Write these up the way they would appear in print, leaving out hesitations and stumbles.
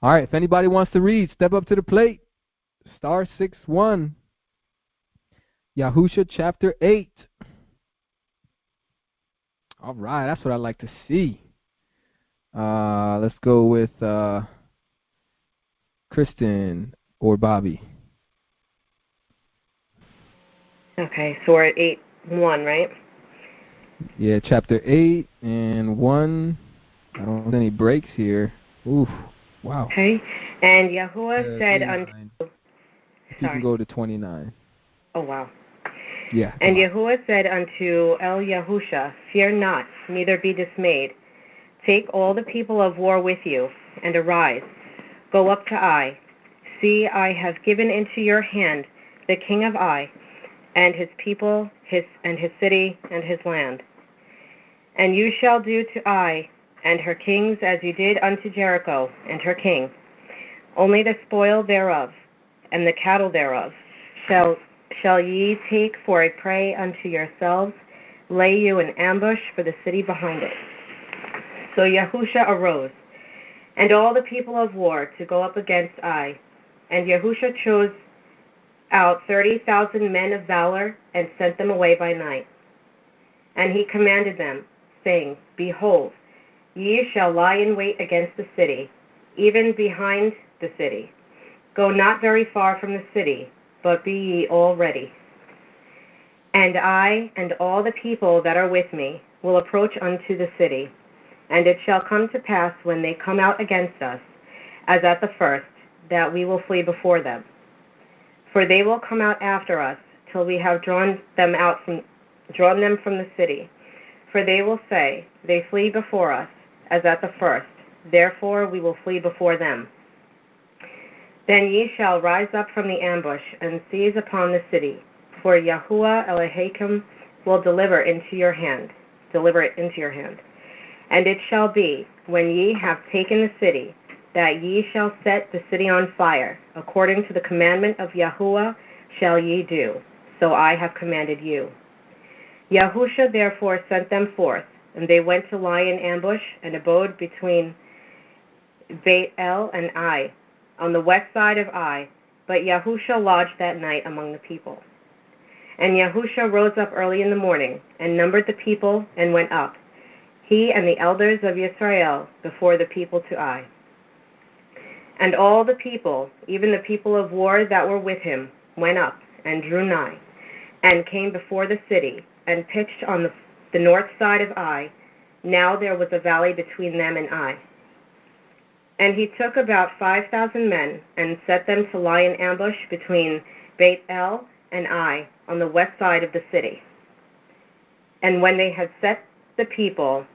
All right, if anybody wants to read, step up to the plate. Star 6-1. Yahusha chapter 8. All right, that's what I like to see. Let's go with Kristen or Bobby. Okay, so we're at 8:1, right? Yeah, chapter 8 and 1. I don't see any breaks here. Oof, wow. Okay, and Yahuwah said 29. unto... If you can go to 29. Oh, wow. Yeah. And Yahuwah said unto El-Yahusha, Fear not, neither be dismayed. Take all the people of war with you, and arise. Go up to Ai. See, I have given into your hand the king of Ai, and his people, his city, and his land. And you shall do to Ai and her kings as you did unto Jericho and her king. Only the spoil thereof, and the cattle thereof, shall ye take for a prey unto yourselves, lay you an ambush for the city behind it. So Yahusha arose, and all the people of war to go up against Ai. And Yahusha chose out 30,000 men of valor, and sent them away by night. And he commanded them, saying, Behold, ye shall lie in wait against the city, even behind the city. Go not very far from the city, but be ye all ready. And I and all the people that are with me will approach unto the city. And it shall come to pass when they come out against us, as at the first, that we will flee before them. For they will come out after us, till we have drawn them from the city. For they will say, They flee before us, as at the first, therefore we will flee before them. Then ye shall rise up from the ambush, and seize upon the city, for Yahuwah Elohim will deliver it into your hand. And it shall be, when ye have taken the city, that ye shall set the city on fire, according to the commandment of Yahuwah shall ye do. So I have commanded you. Yahusha therefore sent them forth, and they went to lie in ambush, and abode between Beit El and Ai, on the west side of Ai. But Yahusha lodged that night among the people. And Yahusha rose up early in the morning, and numbered the people, and went up, he and the elders of Israel, before the people to Ai. And all the people, even the people of war that were with him, went up, and drew nigh, and came before the city, and pitched on the north side of Ai. Now there was a valley between them and Ai. And he took about 5,000 men, and set them to lie in ambush between Beit El and Ai, on the west side of the city. And when they had set the people,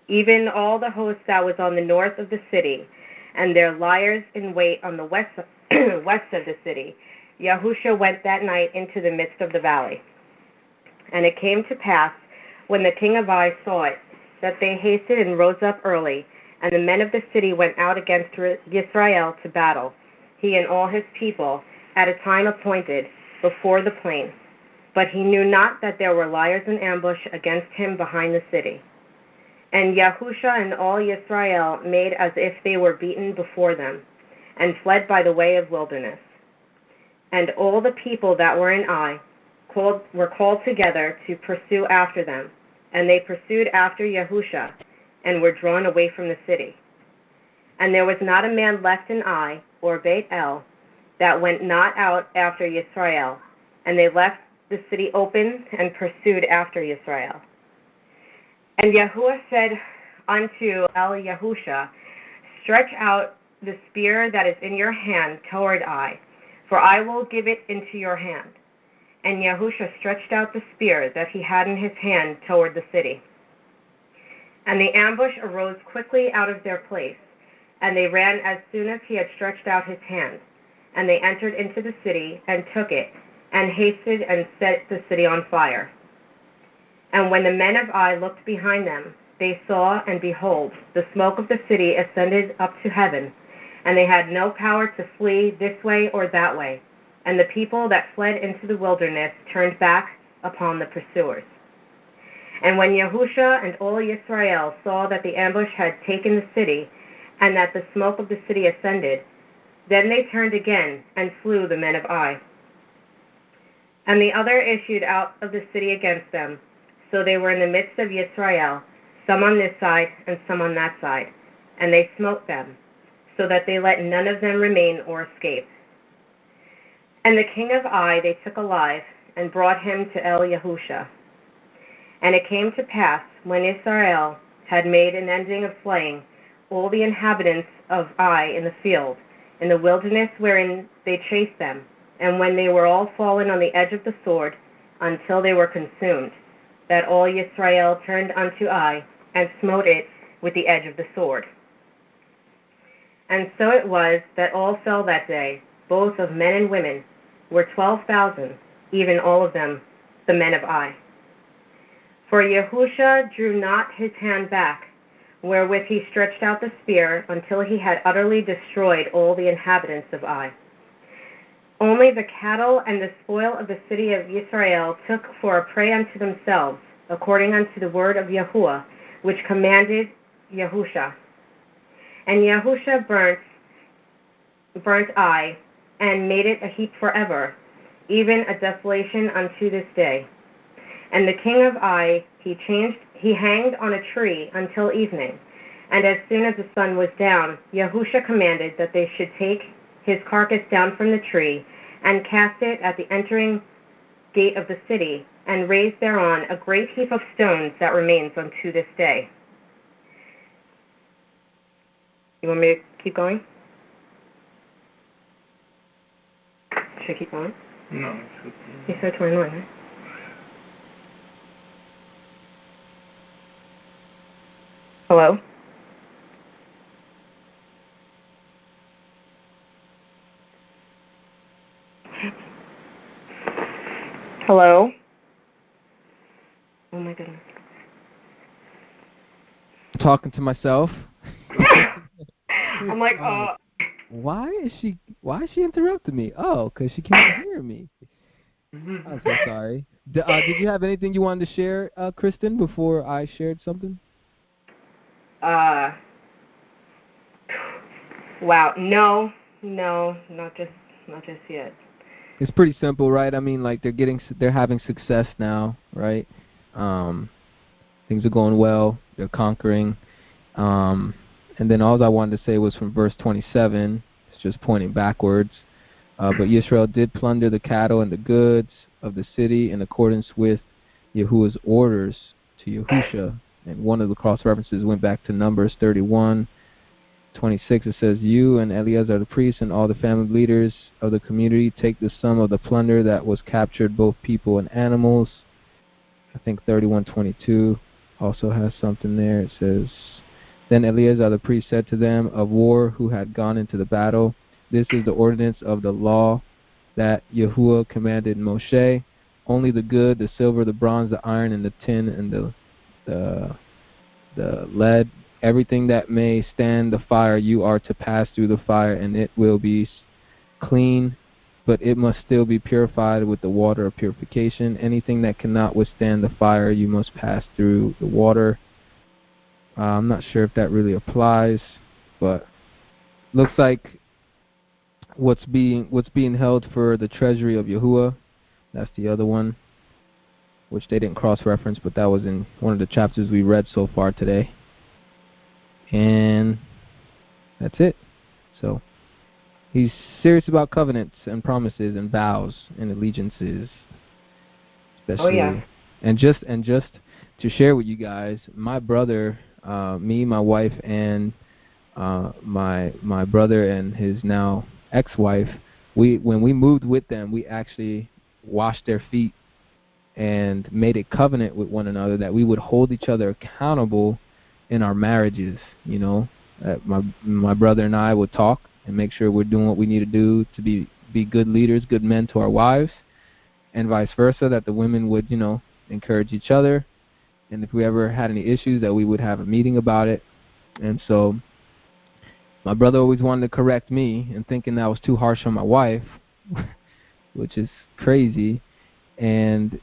even all the host that was on the north of the city, and their liers in wait on the west of the city, Yahusha went that night into the midst of the valley. And it came to pass, when the king of Ai saw it, that they hasted and rose up early, and the men of the city went out against Israel to battle, he and all his people, at a time appointed, before the plain. But he knew not that there were liers in ambush against him behind the city. And Yahusha and all Israel made as if they were beaten before them, and fled by the way of wilderness. And all the people that were in Ai were called together to pursue after them, and they pursued after Yahusha, and were drawn away from the city. And there was not a man left in Ai, or Beit El, that went not out after Yisrael, and they left the city open, and pursued after Yisrael. And Yahuwah said unto El-Yahusha, Stretch out the spear that is in your hand toward Ai, for I will give it into your hand. And Yahusha stretched out the spear that he had in his hand toward the city. And the ambush arose quickly out of their place, and they ran as soon as he had stretched out his hand. And they entered into the city, and took it, and hasted and set the city on fire. And when the men of Ai looked behind them, they saw, and behold, the smoke of the city ascended up to heaven, and they had no power to flee this way or that way. And the people that fled into the wilderness turned back upon the pursuers. And when Yahusha and all Israel saw that the ambush had taken the city, and that the smoke of the city ascended. Then they turned again and slew the men of Ai. And the other issued out of the city against them. So they were in the midst of Israel, some on this side and some on that side. And they smote them, so that they let none of them remain or escape. And the king of Ai they took alive, and brought him to El-Yahusha. And it came to pass, when Israel had made an ending of slaying all the inhabitants of Ai in the field, in the wilderness wherein they chased them, and when they were all fallen on the edge of the sword, until they were consumed, that all Israel turned unto Ai, and smote it with the edge of the sword. And so it was that all fell that day, both of men and women, were 12,000, even all of them the men of Ai. For Yahusha drew not his hand back, wherewith he stretched out the spear, until he had utterly destroyed all the inhabitants of Ai. Only the cattle and the spoil of the city of Israel took for a prey unto themselves, according unto the word of Yahuwah, which commanded Yahusha. And Yahusha burnt Ai, and made it a heap forever, even a desolation unto this day. And the king of Ai he hanged on a tree until evening. And as soon as the sun was down, Yahusha commanded that they should take his carcass down from the tree, and cast it at the entering gate of the city, and raise thereon a great heap of stones that remains unto this day. You want me to keep going? Should I keep going? No, it's okay. You said 21, right? Hello? Hello? Oh my goodness. Talking to myself. I'm like, Why is she interrupting me? Oh, because she can't hear me. I'm so sorry. Did you have anything you wanted to share, Kristen, before I shared something? Wow. No, not just yet. It's pretty simple, right? I mean, like they're having success now, right? Things are going well. They're conquering. And then all I wanted to say was from verse 27. It's just pointing backwards. But Yisrael did plunder the cattle and the goods of the city in accordance with Yahuwah's orders to Yahusha. And one of the cross-references went back to Numbers 31:26. It says, "You and Eleazar the priest and all the family leaders of the community take the sum of the plunder that was captured, both people and animals." I think 31:22 also has something there. It says, "Then Eleazar the priest said to them of war who had gone into the battle, this is the ordinance of the law that Yahuwah commanded Moshe. Only the good, the silver, the bronze, the iron, and the tin, and the lead, everything that may stand the fire, you are to pass through the fire, and it will be clean, but it must still be purified with the water of purification. Anything that cannot withstand the fire, you must pass through the water." I'm not sure if that really applies, but looks like what's being held for the treasury of Yahuwah. That's the other one, which they didn't cross-reference, but that was in one of the chapters we read so far today. And that's it. So he's serious about covenants and promises and vows and allegiances, especially. Oh yeah. And just to share with you guys, my brother, me, my wife, and my brother and his now ex-wife, when we moved with them, we actually washed their feet and made a covenant with one another that we would hold each other accountable in our marriages. You know, my brother and I would talk and make sure we're doing what we need to do to be good leaders, good men to our wives, and vice versa, that the women would, you know, encourage each other. And if we ever had any issues, that we would have a meeting about it. And so my brother always wanted to correct me and thinking that I was too harsh on my wife, which is crazy. And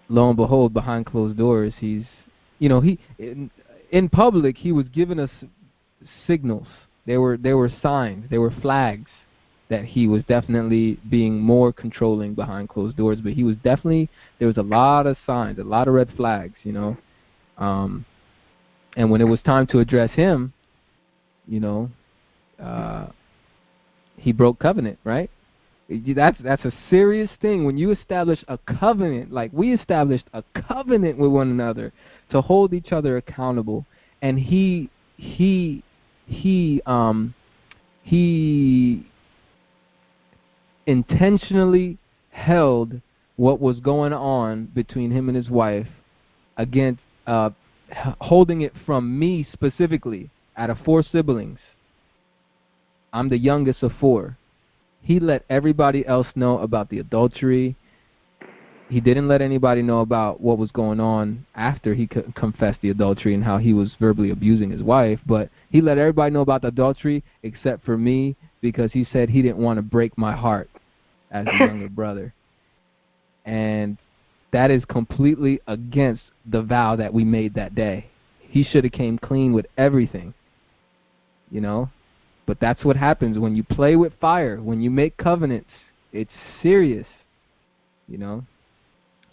lo and behold, behind closed doors, he's, you know, in public, he was giving us signals. They were signs. They were flags that he was definitely being more controlling behind closed doors. But there was a lot of signs, a lot of red flags, and when it was time to address him, he broke covenant, right? That's a serious thing. When you establish a covenant, like we established a covenant with one another to hold each other accountable, and he intentionally held what was going on between him and his wife against holding it from me specifically. Out of 4 siblings, I'm the youngest of 4. He let everybody else know about the adultery. He didn't let anybody know about what was going on after he confessed the adultery and how he was verbally abusing his wife. But he let everybody know about the adultery except for me, because he said he didn't want to break my heart as a younger brother. And that is completely against the vow that we made that day. He should have came clean with everything, But that's what happens when you play with fire. When you make covenants, it's serious,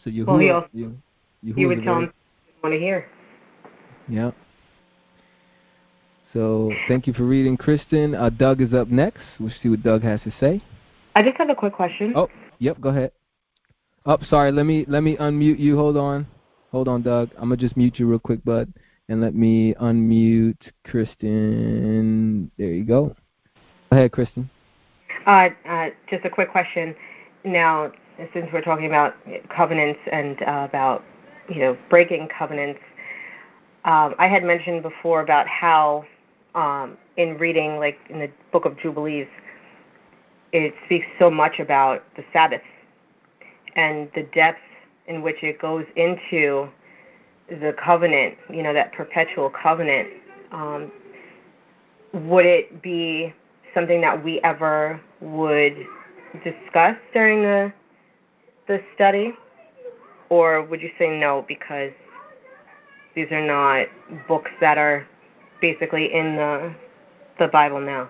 So he would tell him he want to hear. Yeah. So thank you for reading, Kristen. Doug is up next. We'll see what Doug has to say. I just have a quick question. Oh, yep. Go ahead. Oh, sorry. Let me unmute you. Hold on, Doug. I'm gonna just mute you real quick, bud. And let me unmute Kristen. There you go. Go ahead, Kristen. Just a quick question. Now, since we're talking about covenants and about, breaking covenants, I had mentioned before about how in reading, like in the book of Jubilees, it speaks so much about the Sabbath and the depth in which it goes into the covenant, that perpetual covenant. Would it be something that we ever would discuss during the study? Or would you say no, because these are not books that are basically in the Bible now?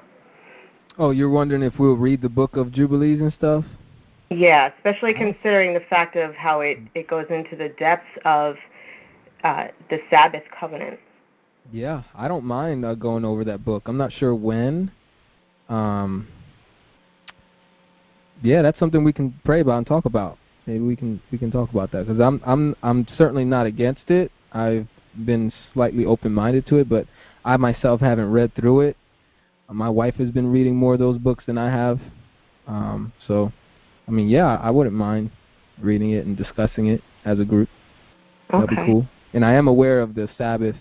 Oh, you're wondering if we'll read the book of Jubilees and stuff? Yeah, especially considering the fact of how it goes into the depths of the Sabbath covenant. Yeah, I don't mind going over that book. I'm not sure when. Yeah, that's something we can pray about and talk about. Maybe we can talk about that, because I'm certainly not against it. I've been slightly open-minded to it, but I myself haven't read through it. My wife has been reading more of those books than I have. So, yeah, I wouldn't mind reading it and discussing it as a group. Okay. That'd be cool. And I am aware of the Sabbath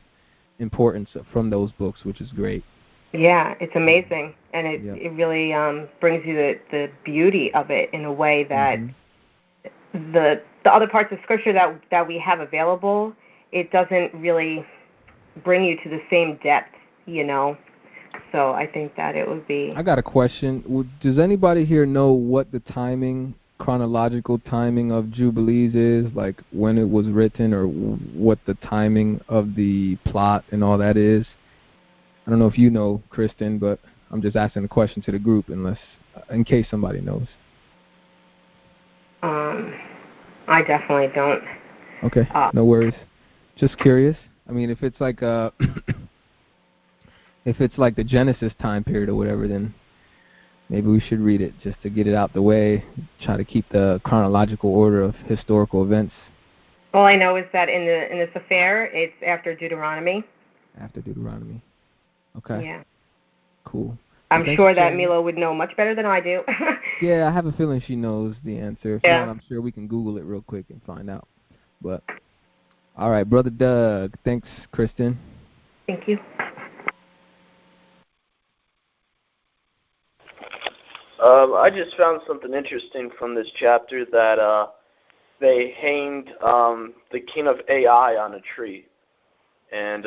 importance from those books, which is great. Yeah, it's amazing, and it really brings you the beauty of it in a way that the other parts of Scripture that we have available, it doesn't really bring you to the same depth, So I think that it would be... I got a question. Does anybody here know what the chronological timing of Jubilees is, like when it was written, or what the timing of the plot and all that is? I don't know if you know, Kristen, but I'm just asking a question to the group, in case somebody knows. I definitely don't. Okay, no worries. Just curious. If it's like if it's like the Genesis time period or whatever, then maybe we should read it just to get it out the way. Try to keep the chronological order of historical events. All I know is that in the Sefer, it's after Deuteronomy. After Deuteronomy. Okay. Yeah. Cool. I'm sure that Mila would know much better than I do. Yeah, I have a feeling she knows the answer. If not, I'm sure we can Google it real quick and find out. But, all right, Brother Doug. Thanks, Kristen. Thank you. I just found something interesting from this chapter, that they hanged the king of Ai on a tree. And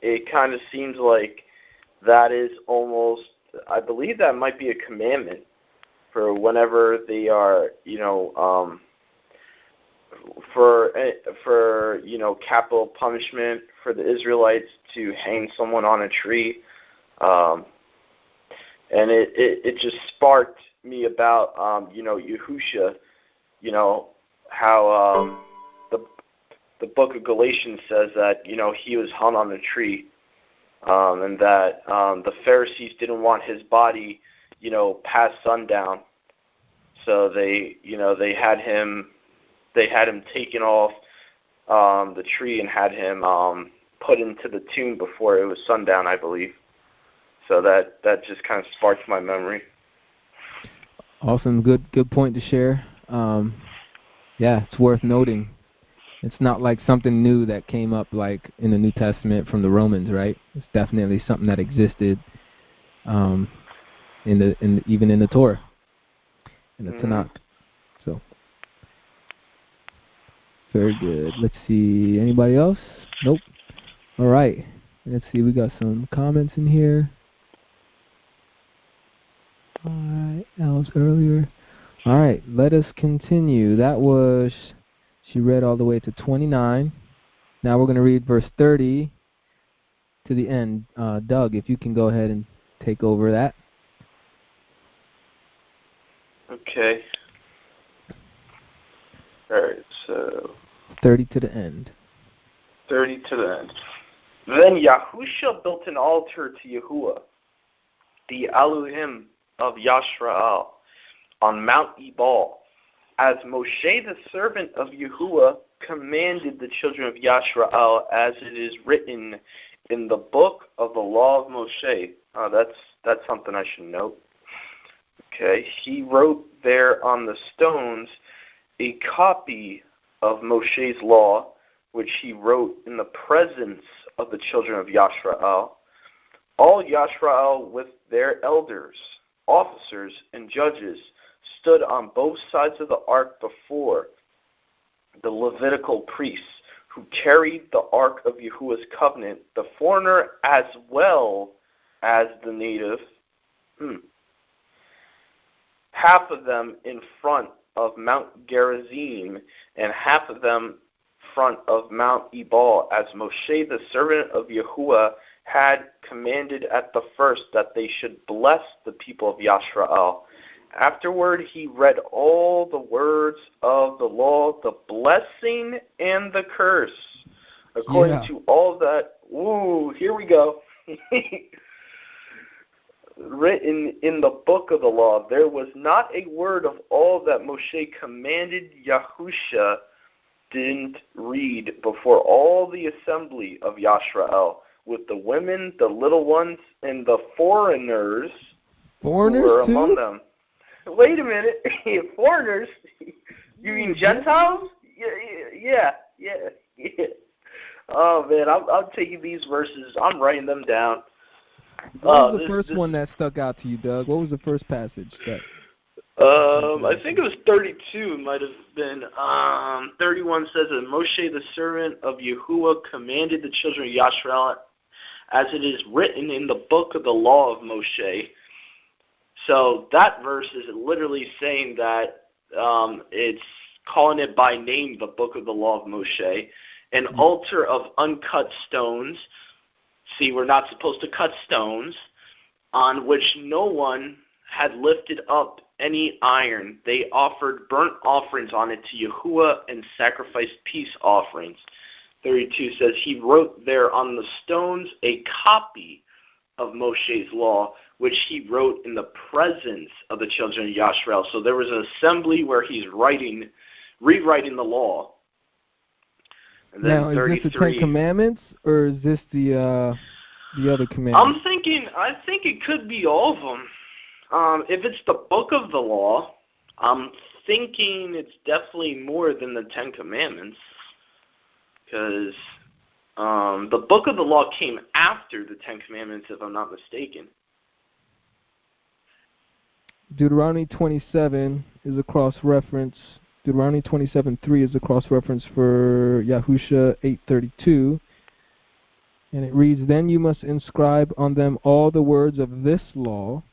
it kind of seems like that is almost, I believe that might be a commandment for whenever they are, for capital punishment for the Israelites to hang someone on a tree, and it just sparked me about Yahusha, how the book of Galatians says that he was hung on a tree, and that the Pharisees didn't want his body past sundown, so they had him taken off the tree and had him put into the tomb before it was sundown, I believe. So that just kind of sparked my memory. Awesome, good point to share. Yeah, it's worth noting. It's not like something new that came up like in the New Testament from the Romans, right? It's definitely something that existed even in the Torah, in the Tanakh. So very good. Let's see. Anybody else? Nope. All right. Let's see. We got some comments in here. All right. That was earlier. All right. Let us continue. That was, she read all the way to 29. Now we're going to read verse 30 to the end. Doug, if you can go ahead and take over that. Okay. All right. So 30 to the end. 30 to the end. Then Yahusha built an altar to Yahuwah, the Elohim of Yashrael, on Mount Ebal, as Moshe the servant of Yahuwah commanded the children of Yashrael, as it is written in the book of the law of Moshe. That's something I should note. Okay, he wrote there on the stones a copy of Moshe's law, which he wrote in the presence of the children of Yashrael. All Yashrael with their elders, officers, and judges stood on both sides of the ark before the Levitical priests, who carried the ark of Yahuwah's covenant, the foreigner as well as the native. Half of them in front of Mount Gerizim, and half of them front of Mount Ebal, as Moshe the servant of Yahuwah had commanded at the first, that they should bless the people of Yashrael. Afterward he read all the words of the law, the blessing and the curse, according to all that. Here we go. Written in the book of the law, there was not a word of all that Moshe commanded Yahusha didn't read before all the assembly of Yashrael, with the women, the little ones, and the foreigners who were among them. Wait a minute. Foreigners? You mean Gentiles? Yeah. Oh, man, I'm taking these verses. I'm writing them down. What was the first one that stuck out to you, Doug? What was the first passage? I think it was 32. It might have been. 31 says that Moshe, the servant of Yahuwah, commanded the children of Yashrael, as it is written in the book of the law of Moshe. So that verse is literally saying that it's calling it by name, the book of the law of Moshe. An altar of uncut stones. See, we're not supposed to cut stones, on which no one had lifted up any iron. They offered burnt offerings on it to Yahuwah and sacrificed peace offerings. 32 says, he wrote there on the stones a copy of Moshe's law, which he wrote in the presence of the children of Yashrael. So there was an assembly where he's rewriting the law. And then now, is this the Ten Commandments, or is this the other commandments? I think it could be all of them. If it's the book of the law, I'm thinking it's definitely more than the Ten Commandments, because the book of the law came after the Ten Commandments, if I'm not mistaken. Deuteronomy 27 is a cross-reference. Deuteronomy 27:3 is a cross-reference for Yahusha 8:32. And it reads, then you must inscribe on them all the words of this law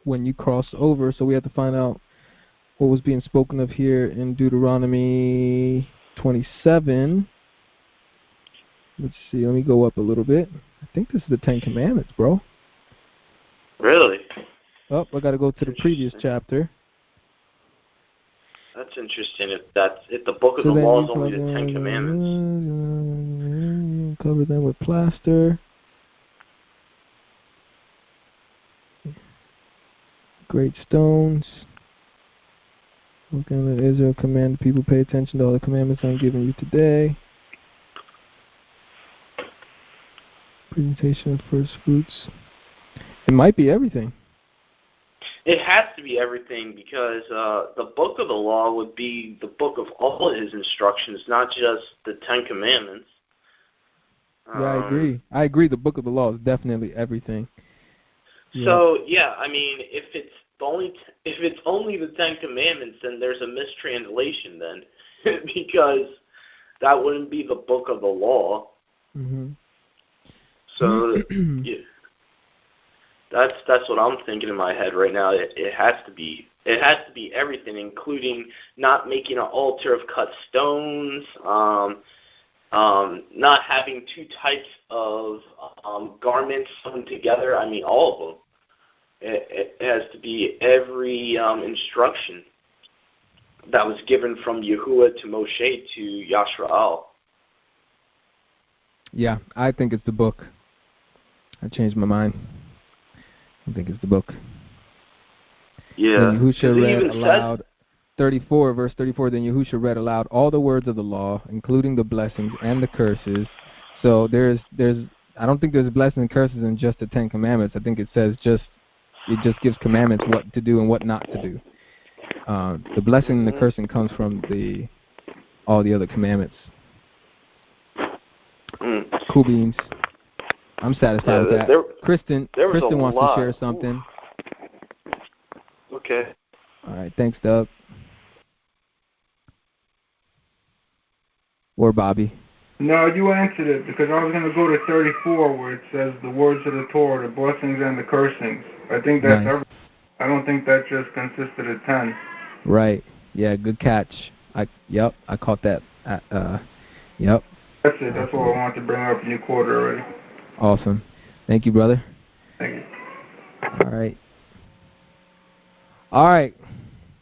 when you cross over. So we have to find out what was being spoken of here in Deuteronomy 27. Let's see, let me go up a little bit. I think this is the Ten Commandments, bro. Really? Oh, I got to go to the previous chapter. That's interesting. If the book of the law is only the Ten Commandments. Cover them with plaster. Great stones. Okay, let Israel command the people pay attention to all the commandments I'm giving you today. Presentation of first fruits. It might be everything. It has to be everything because the book of the law would be the book of all his instructions, not just the Ten Commandments. Yeah, I agree. I agree. The book of the law is definitely everything. So yeah, I mean, if it's only the Ten Commandments, then there's a mistranslation then, because that wouldn't be the book of the law. Mm-hmm. So yeah, that's what I'm thinking in my head right now. It has to be everything, including not making an altar of cut stones, not having two types of garments sewn together. I mean, all of them. It has to be every instruction that was given from Yahuwah to Moshe to Yashrael. Yeah, I think it's the book. I changed my mind. I think it's the book. Yeah. Then Yahusha read aloud, 34, verse 34, then Yahusha read aloud all the words of the law, including the blessings and the curses. So I don't think there's blessings and curses in just the Ten Commandments. I think it says it just gives commandments what to do and what not to do. The blessing and the cursing comes from all the other commandments. Cool beans. I'm satisfied with that. Kristen wants to share something. Okay. All right. Thanks, Doug. Or Bobby. No, you answered it, because I was going to go to 34 where it says the words of the Torah, the blessings and the cursings. I think that's everything. I don't think that just consisted of 10. Right. Yeah, good catch. I caught that. Yep. That's it. That's what I wanted to bring up, and you quoted already. Awesome. Thank you, brother. Thank you. All right.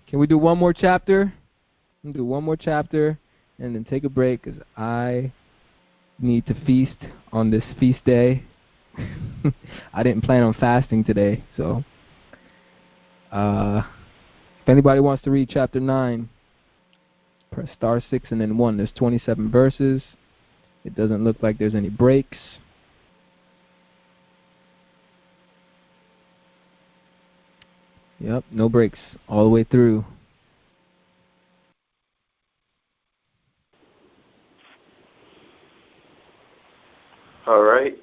Can we do one more chapter? We'll do one more chapter and then take a break because I need to feast on this feast day. I didn't plan on fasting today, so if anybody wants to read chapter 9, press star 6 and then 1. There's 27 verses. It doesn't look like there's any breaks. Yep, no breaks all the way through. All right.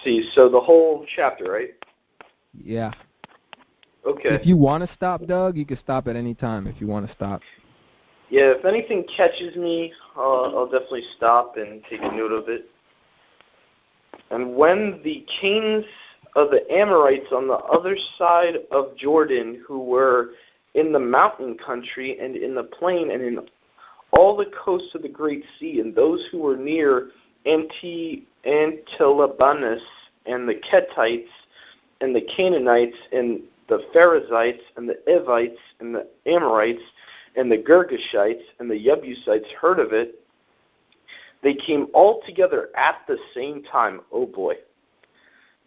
See, so the whole chapter, right? Yeah. Okay. If you want to stop, Doug, you can stop at any time if you want to stop. Yeah, if anything catches me, I'll definitely stop and take a note of it. And when the kings of the Amorites on the other side of Jordan, who were in the mountain country and in the plain and in all the coasts of the Great Sea, and those who were near Antilabanus, and the Kettites, and the Canaanites, and the Perizzites, and the Evites, and the Amorites, and the Girgashites, and the Jebusites heard of it, they came all together at the same time, oh boy,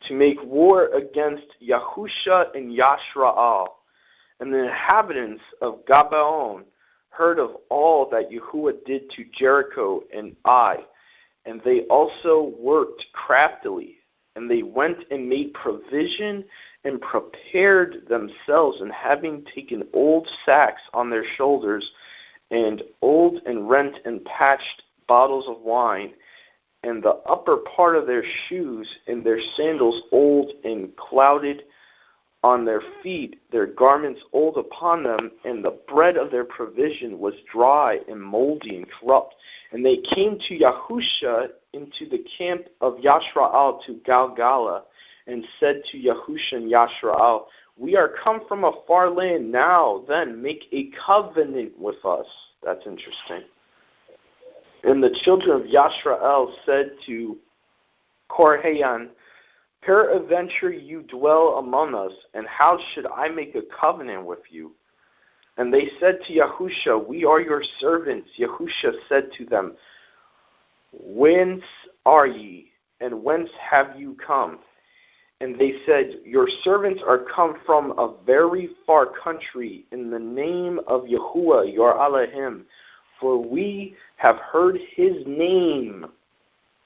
to make war against Yahusha and Yashraal. And the inhabitants of Gabaon heard of all that Yahuwah did to Jericho and Ai, and they also worked craftily. And they went and made provision and prepared themselves, and having taken old sacks on their shoulders, and old and rent and patched bottles of wine, and the upper part of their shoes and their sandals old and clouded on their feet, their garments old upon them, and the bread of their provision was dry and moldy and corrupt. And they came to Yahusha into the camp of Yashraal to Galgala, and said to Yahusha and Yashraal, We are come from a far land. Now, then, make a covenant with us. That's interesting. And the children of Yashrael said to Korhayan, peradventure you dwell among us, and how should I make a covenant with you? And they said to Yahusha, we are your servants. Yahusha said to them, whence are ye, and whence have you come? And they said, your servants are come from a very far country in the name of Yahuwah, your Elohim, for we have heard his name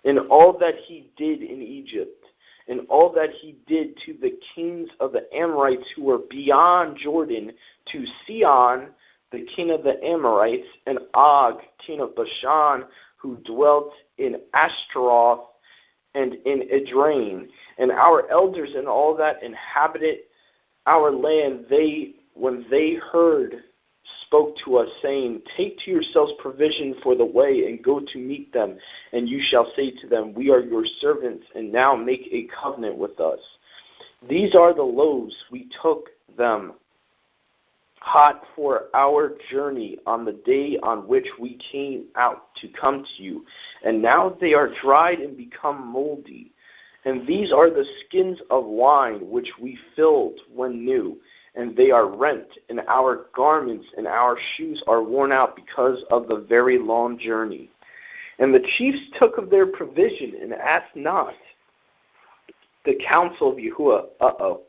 in all that he did in Egypt, and all that he did to the kings of the Amorites who were beyond Jordan, to Sihon, the king of the Amorites, and Og, king of Bashan, who dwelt in Ashtaroth and in Edrain. And our elders and all that inhabited our land, when they heard, spoke to us, saying, take to yourselves provision for the way, and go to meet them. And you shall say to them, we are your servants, and now make a covenant with us. These are the loaves we took them hot for our journey on the day on which we came out to come to you. And now they are dried and become moldy. And these are the skins of wine which we filled when new. And they are rent, and our garments and our shoes are worn out because of the very long journey. And the chiefs took of their provision and asked not the counsel of Yahuwah.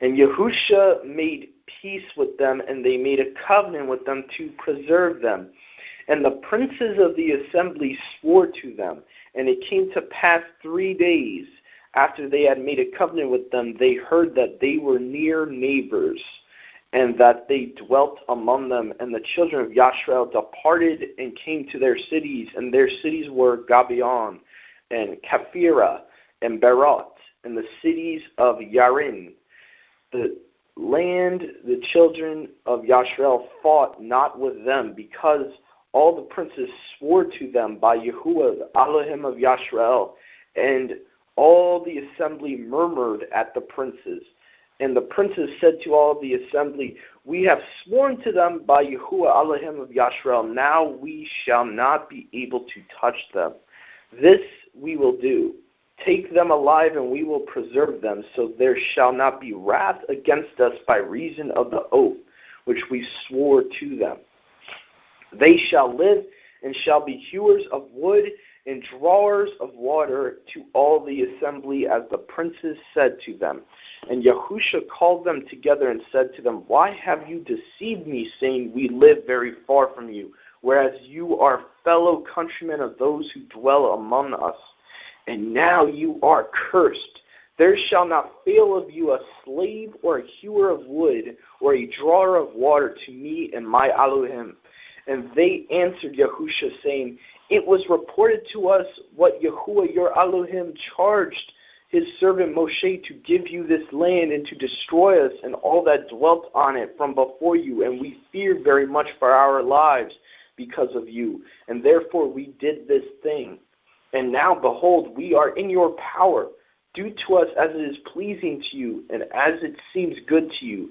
And Yahusha made peace with them, and they made a covenant with them to preserve them. And the princes of the assembly swore to them. And it came to pass 3 days after they had made a covenant with them, they heard that they were near neighbors, and that they dwelt among them. And the children of Yashrael departed and came to their cities, and their cities were Gabion, and Kaphirah, and Berot, and the cities of Yarin. The land, the children of Yashrael fought not with them, because all the princes swore to them by Yahuwah, the Elohim of Yashrael, and all the assembly murmured at the princes. And the princes said to all the assembly, we have sworn to them by Yahuwah Elohim of Yashrael, now we shall not be able to touch them. This we will do. Take them alive, and we will preserve them, so there shall not be wrath against us by reason of the oath which we swore to them. They shall live and shall be hewers of wood and drawers of water to all the assembly, as the princes said to them. And Yahusha called them together and said to them, why have you deceived me, saying, we live very far from you, whereas you are fellow countrymen of those who dwell among us? And now you are cursed. There shall not fail of you a slave or a hewer of wood or a drawer of water to me and my Elohim. And they answered Yahusha, saying, it was reported to us what Yahuwah your Elohim charged his servant Moshe to give you this land and to destroy us and all that dwelt on it from before you. And we feared very much for our lives because of you. And therefore we did this thing. And now, behold, we are in your power. Do to us as it is pleasing to you and as it seems good to you.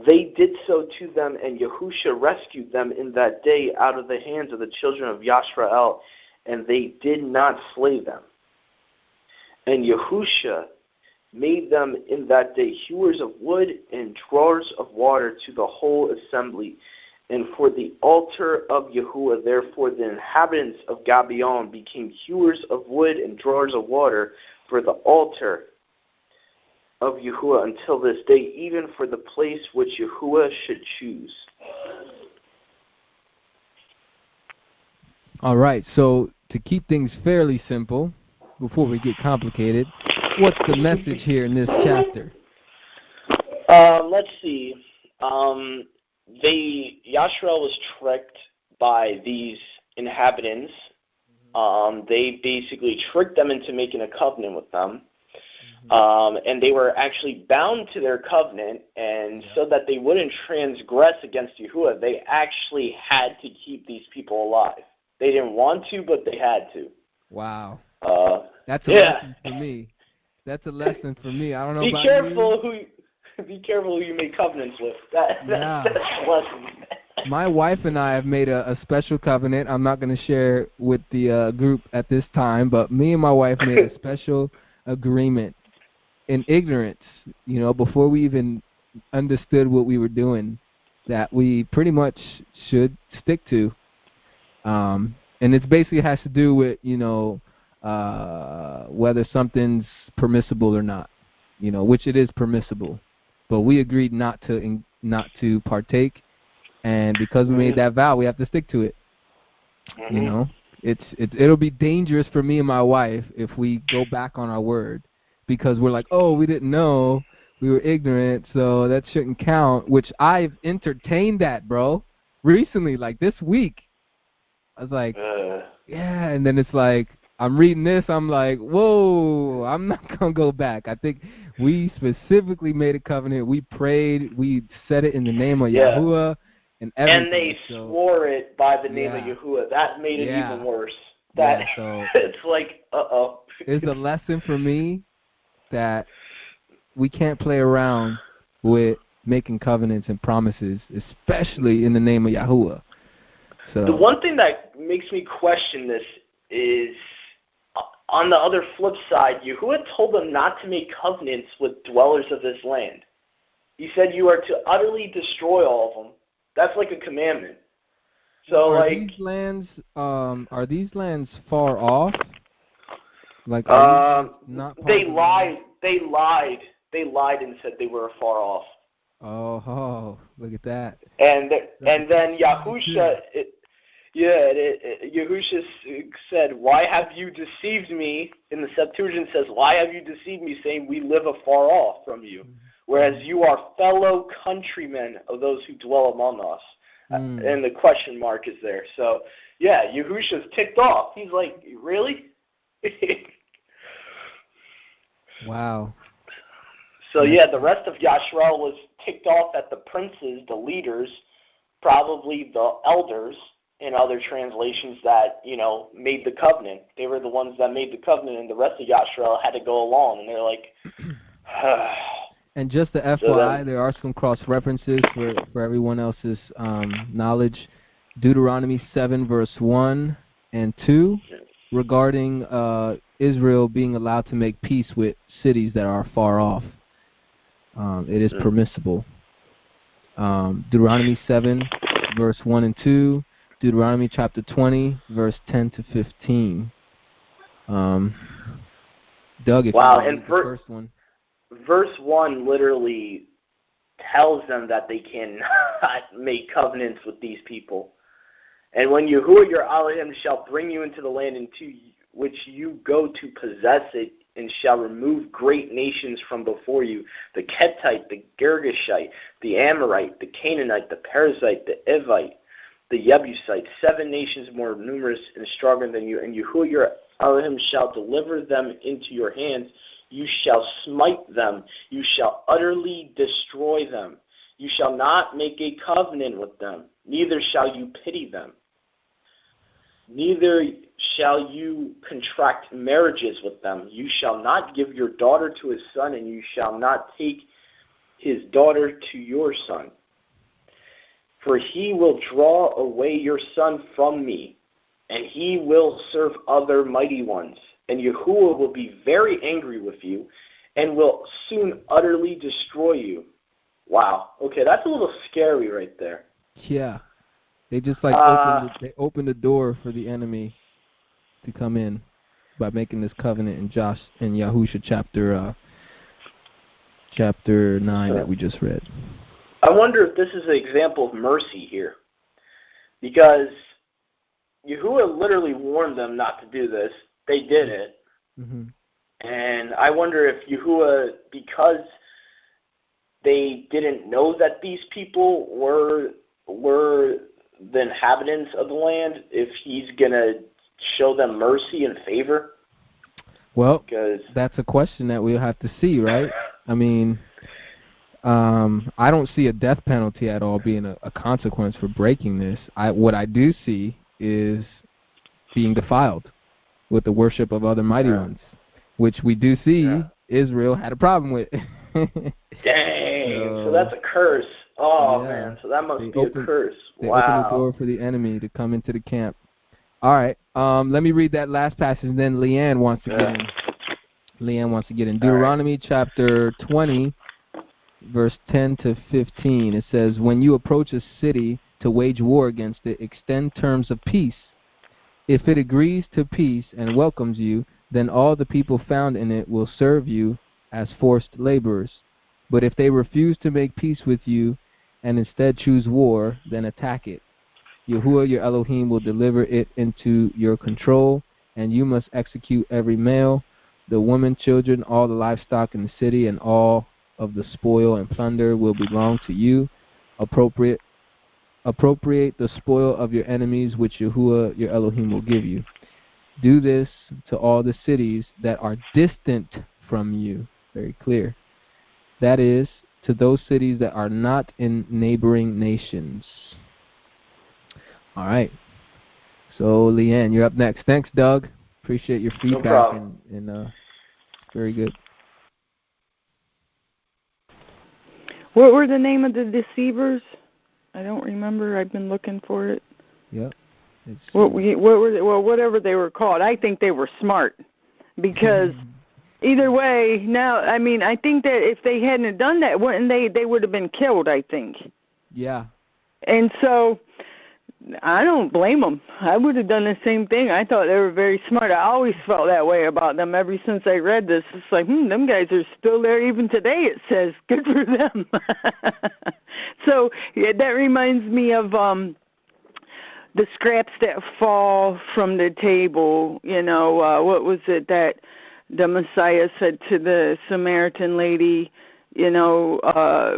They did so to them, and Yahusha rescued them in that day out of the hands of the children of Yashrael, and they did not slay them. And Yahusha made them in that day hewers of wood and drawers of water to the whole assembly. And for the altar of Yahuwah, therefore the inhabitants of Gabion became hewers of wood and drawers of water for the altar of Yahuwah until this day, even for the place which Yahuwah should choose. All right, so to keep things fairly simple, before we get complicated, what's the message here in this chapter? Let's see. Yashrael was tricked by these inhabitants. They basically tricked them into making a covenant with them. And they were actually bound to their covenant, and so that they wouldn't transgress against Yahuwah, they actually had to keep these people alive. They didn't want to, but they had to. Wow. That's a lesson for me. That's a lesson for me. I don't know about you. Be careful who you make covenants with. That's a lesson. My wife and I have made a special covenant. I'm not going to share with the group at this time, but me and my wife made a special agreement in ignorance, before we even understood what we were doing, that we pretty much should stick to. And it basically has to do with, whether something's permissible or not, which it is permissible. But we agreed not to partake, and because we made that vow, we have to stick to it. It'll be dangerous for me and my wife if we go back on our word, because we're like, oh, we didn't know, we were ignorant, so that shouldn't count. Which I've entertained that, bro, recently, like this week. I was like, yeah, and then it's like, I'm reading this, I'm like, whoa, I'm not going to go back. I think we specifically made a covenant. We prayed. We said it in the name of Yahuwah and everything. And they swore it by the name of Yahuwah. That made it even worse. It's like, uh-oh. It's a lesson for me that we can't play around with making covenants and promises, especially in the name of Yahuwah. So the one thing that makes me question this is, on the other flip side, Yahuwah told them not to make covenants with dwellers of this land. He said you are to utterly destroy all of them. That's like a commandment. So, are these lands far off? Like, not they lied. They lied and said they were far off. Oh, look at that. And then Yahusha. Yahusha said, why have you deceived me? In the Septuagint says, why have you deceived me, saying we live afar off from you, whereas you are fellow countrymen of those who dwell among us. And the question mark is there. So, Yahusha's ticked off. He's like, really? Wow. So, the rest of Yashrael was ticked off at the princes, the leaders, probably the elders, in other translations that, made the covenant. They were the ones that made the covenant, and the rest of Yashrael had to go along. And they're like, And just the FYI, there are some cross-references for everyone else's knowledge. Deuteronomy 7, verse 1 and 2, regarding Israel being allowed to make peace with cities that are far off. It is permissible. Deuteronomy 7, verse 1 and 2. Deuteronomy chapter 20, verse 10 to 15. Doug, if you read the first one. Verse 1 literally tells them that they cannot make covenants with these people. And when Yahuwah your Elohim shall bring you into the land into which you go to possess it, and shall remove great nations from before you, the Kettite, the Girgashite, the Amorite, the Canaanite, the Perizzite, the Evite, the Jebusite, 7 nations more numerous and stronger than you, and Yahuwah your Elohim shall deliver them into your hands. You shall smite them. You shall utterly destroy them. You shall not make a covenant with them, neither shall you pity them. Neither shall you contract marriages with them. You shall not give your daughter to his son, and you shall not take his daughter to your son. For he will draw away your son from me, and he will serve other mighty ones. And Yahuwah will be very angry with you, and will soon utterly destroy you. Wow. Okay, that's a little scary right there. Yeah. They just opened the door for the enemy to come in by making this covenant in Yahusha chapter 9 that we just read. I wonder if this is an example of mercy here, because Yahuwah literally warned them not to do this. They did it, and I wonder if Yahuwah, because they didn't know that these people were the inhabitants of the land, if he's going to show them mercy and favor? Well, that's a question that we'll have to see, right? I mean, I don't see a death penalty at all being a consequence for breaking this. What I do see is being defiled. with the worship of other mighty ones, which we do see Israel had a problem with. Dang, so that's a curse. Oh, man, so that must be a curse. They opened the door for the enemy to come into the camp. All right, let me read that last passage, and then Leanne wants to get in. Leanne wants to get in. Deuteronomy chapter 20, verse 10 to 15. It says, when you approach a city to wage war against it, extend terms of peace. If it agrees to peace and welcomes you, then all the people found in it will serve you as forced laborers. But if they refuse to make peace with you and instead choose war, then attack it. Yahuwah your Elohim will deliver it into your control, and you must execute every male, the women, children, all the livestock in the city, and all of the spoil and plunder will belong to you. Appropriate the spoil of your enemies, which Yahuwah your Elohim will give you. Do this to all the cities that are distant from you. Very clear. That is, to those cities that are not in neighboring nations. All right. So, Leanne, you're up next. Thanks, Doug. Appreciate your feedback. No problem. And very good. What were the name of the deceivers? I don't remember. I've been looking for it. Yep. What were they, well, whatever they were called. I think they were smart because either way, now, I mean, I think that if they hadn't done that, wouldn't they would have been killed, I think. Yeah. And so I don't blame them. I would have done the same thing. I thought they were very smart. I always felt that way about them ever since I read this. It's like, them guys are still there even today, it says. Good for them. So yeah, that reminds me of the scraps that fall from the table. You know, what was it that the Messiah said to the Samaritan lady? You know,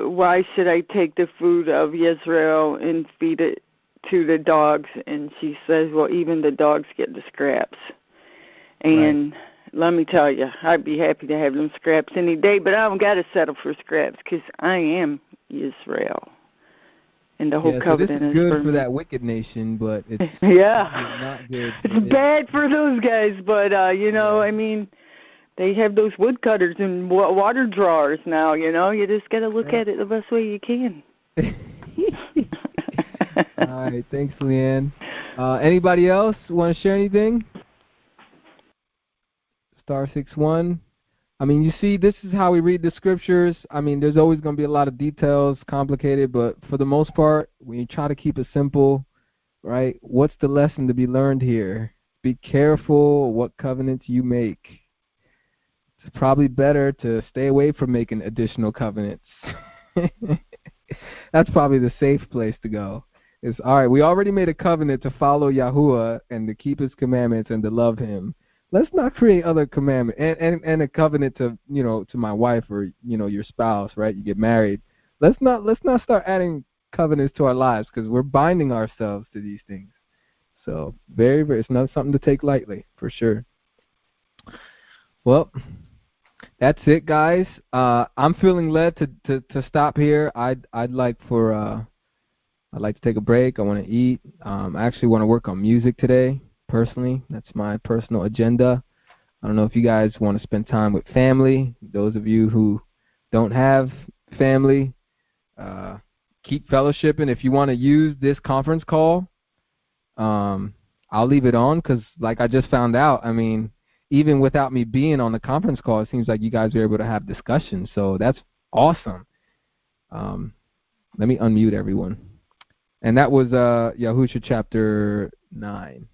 why should I take the food of Israel and feed it to the dogs? And she says, well, even the dogs get the scraps. And let me tell you, I'd be happy to have them scraps any day, but I don't got to settle for scraps because I am Israel. And the whole covenant so this is good for that wicked nation, but it's, it's not good. It's bad for those guys, but, you know, I mean, they have those woodcutters and water drawers now, you know. You just got to look at it the best way you can. All right, thanks, Leanne. Anybody else want to share anything? *61. I mean, you see, this is how we read the scriptures. I mean, there's always going to be a lot of details, complicated, but for the most part, when you try to keep it simple, right, what's the lesson to be learned here? Be careful what covenants you make. It's probably better to stay away from making additional covenants. That's probably the safe place to go. It's, all right, we already made a covenant to follow Yahuwah and to keep his commandments and to love him. Let's not create other commandments and a covenant to, you know, to my wife or, you know, your spouse, right? You get married. Let's not start adding covenants to our lives because we're binding ourselves to these things. So very, very, it's not something to take lightly for sure. Well, that's it, guys. I'm feeling led to stop here. I'd like to take a break. I want to eat. I actually want to work on music today. Personally, that's my personal agenda. I don't know if you guys want to spend time with family. Those of you who don't have family, keep fellowshipping. If you want to use this conference call, I'll leave it on because, like I just found out, I mean, even without me being on the conference call, it seems like you guys are able to have discussions. So that's awesome. Let me unmute everyone. And that was Yahusha chapter 9.